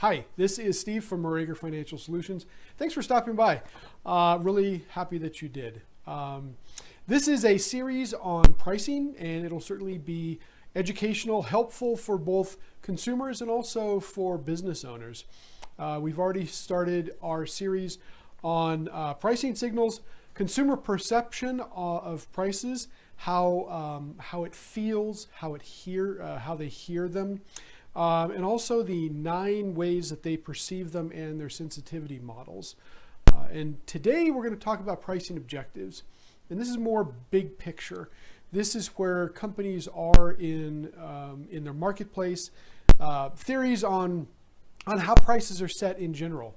Hi, this is Steve from Morager Financial Solutions. Thanks for stopping by. Really happy that you did. This is a series on pricing, and it'll certainly be educational, helpful for both consumers and also for business owners. We've already started our series on pricing signals, consumer perception of prices, how it feels, how they hear them. And also the 9 ways that they perceive them and their sensitivity models. And today we're going to talk about pricing objectives. And this is more big picture. This is where companies are in their marketplace, theories on how prices are set in general.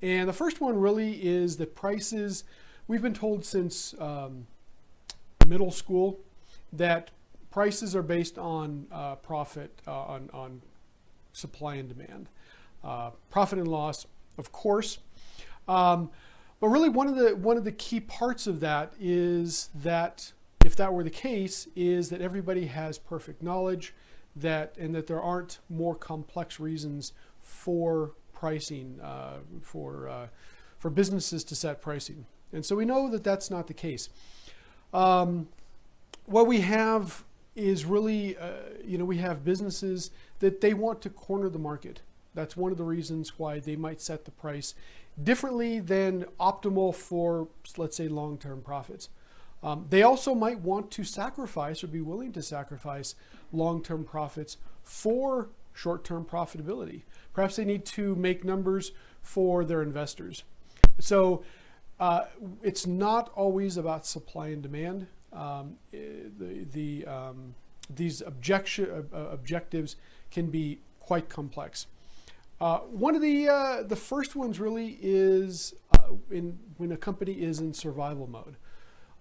And the first one really is that prices, we've been told since middle school that prices are based on profit, on supply and demand, profit and loss, of course. But really, one of the key parts of that is that, if that were the case, is that everybody has perfect knowledge, and that there aren't more complex reasons for pricing, for businesses to set pricing. And so we know that that's not the case. What we have is really, we have businesses that they want to corner the market. That's one of the reasons why they might set the price differently than optimal for, let's say, long-term profits. They also might want to sacrifice or be willing to sacrifice long-term profits for short-term profitability. Perhaps they need to make numbers for their investors. So it's not always about supply and demand. These objectives can be quite complex. One of the first ones really is when a company is in survival mode,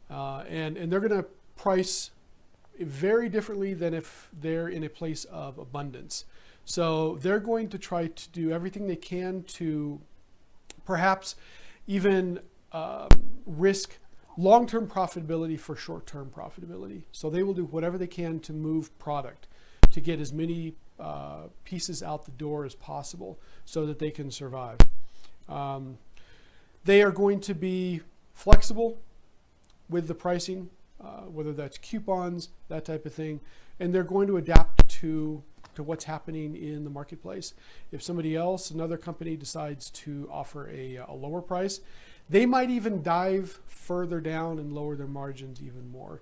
and they're going to price very differently than if they're in a place of abundance. So they're going to try to do everything they can to perhaps even risk long-term profitability for short-term profitability. So they will do whatever they can to move product, to get as many pieces out the door as possible so that they can survive. They are going to be flexible with the pricing, whether that's coupons, that type of thing, and they're going to adapt to what's happening in the marketplace. If somebody else, another company, decides to offer a lower price, they might even dive further down and lower their margins even more.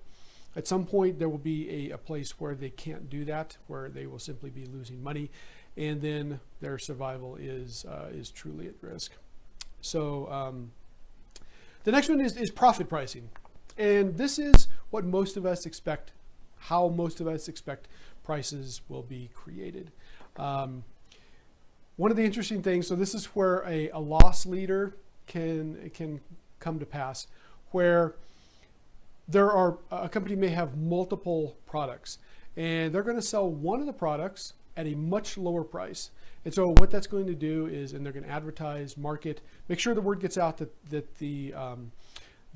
At some point, there will be a place where they can't do that, where they will simply be losing money, and then their survival is truly at risk. So the next one is profit pricing. And this is what most of us expect, how most of us expect prices will be created. One of the interesting things, so this is where a loss leader can come to pass, where a company may have multiple products, and they're going to sell one of the products at a much lower price. And so what that's going to do is, and they're going to advertise, market, make sure the word gets out that the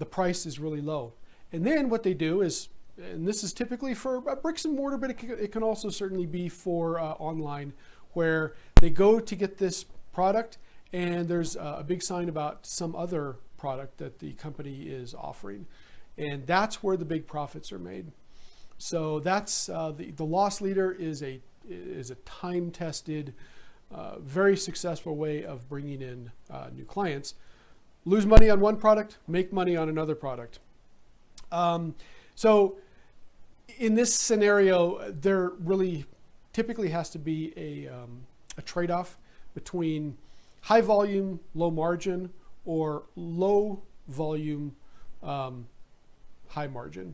price is really low. And then what they do is, and this is typically for bricks and mortar, but it can also certainly be for online, where they go to get this product and there's a big sign about some other product that the company is offering. And that's where the big profits are made. So that's the loss leader is a time-tested, very successful way of bringing in new clients. Lose money on one product, make money on another product. So in this scenario, there really typically has to be a trade-off between high volume, low margin, or low volume, high margin.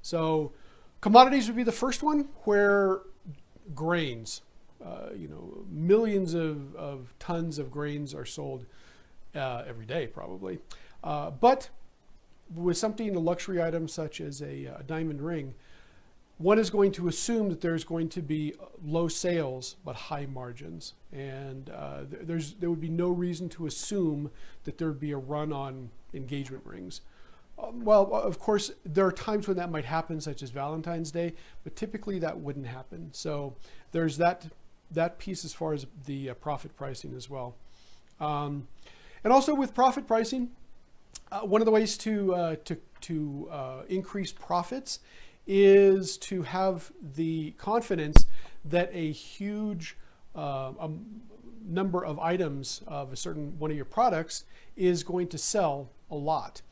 So commodities would be the first one, where grains, millions of tons of grains are sold every day probably. But with something, a luxury item such as a diamond ring, one is going to assume that there's going to be low sales but high margins, and there would be no reason to assume that there would be a run on engagement rings. Well, of course, there are times when that might happen, such as Valentine's Day, but typically that wouldn't happen. So there's that that piece as far as the profit pricing as well. And also with profit pricing, one of the ways to increase profits is to have the confidence that a huge number of items of a certain one of your products is going to sell a lot.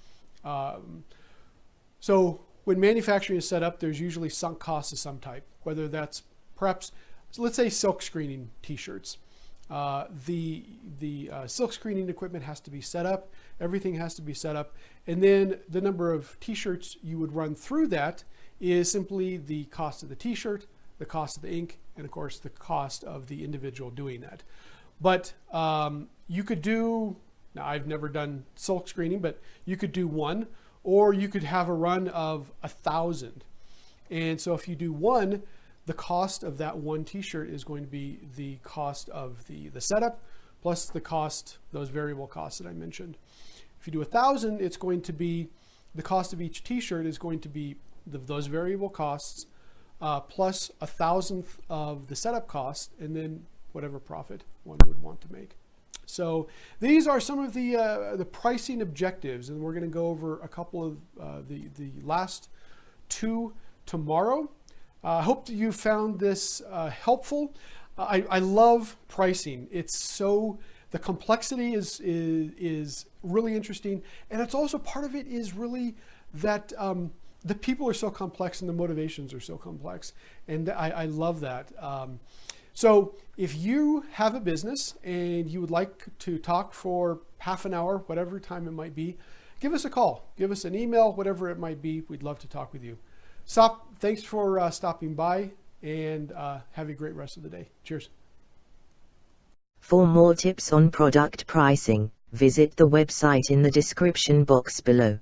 So when manufacturing is set up, there's usually sunk costs of some type, whether that's perhaps, so let's say silk screening t-shirts. The silk screening equipment has to be set up, everything has to be set up, and then the number of t-shirts you would run through that is simply the cost of the t-shirt, the cost of the ink, and of course the cost of the individual doing that. But you could do, now I've never done silk screening, but you could do one, or you could have a run of 1,000. And so if you do one, the cost of that one t-shirt is going to be the cost of the setup plus the cost, those variable costs that I mentioned. If you do 1,000, it's going to be, the cost of each t-shirt is going to be those variable costs plus 1,000th of the setup cost, and then whatever profit one would want to make. So these are some of the pricing objectives, and we're going to go over a couple of the last two tomorrow. I hope that you found this helpful. I love pricing. It's so, the complexity is really interesting, and it's also, part of it is really that the people are so complex and the motivations are so complex, and I love that. So if you have a business and you would like to talk for half an hour, whatever time it might be, give us a call, give us an email, whatever it might be. We'd love to talk with you. Thanks for stopping by, and have a great rest of the day. Cheers. For more tips on product pricing, visit the website in the description box below.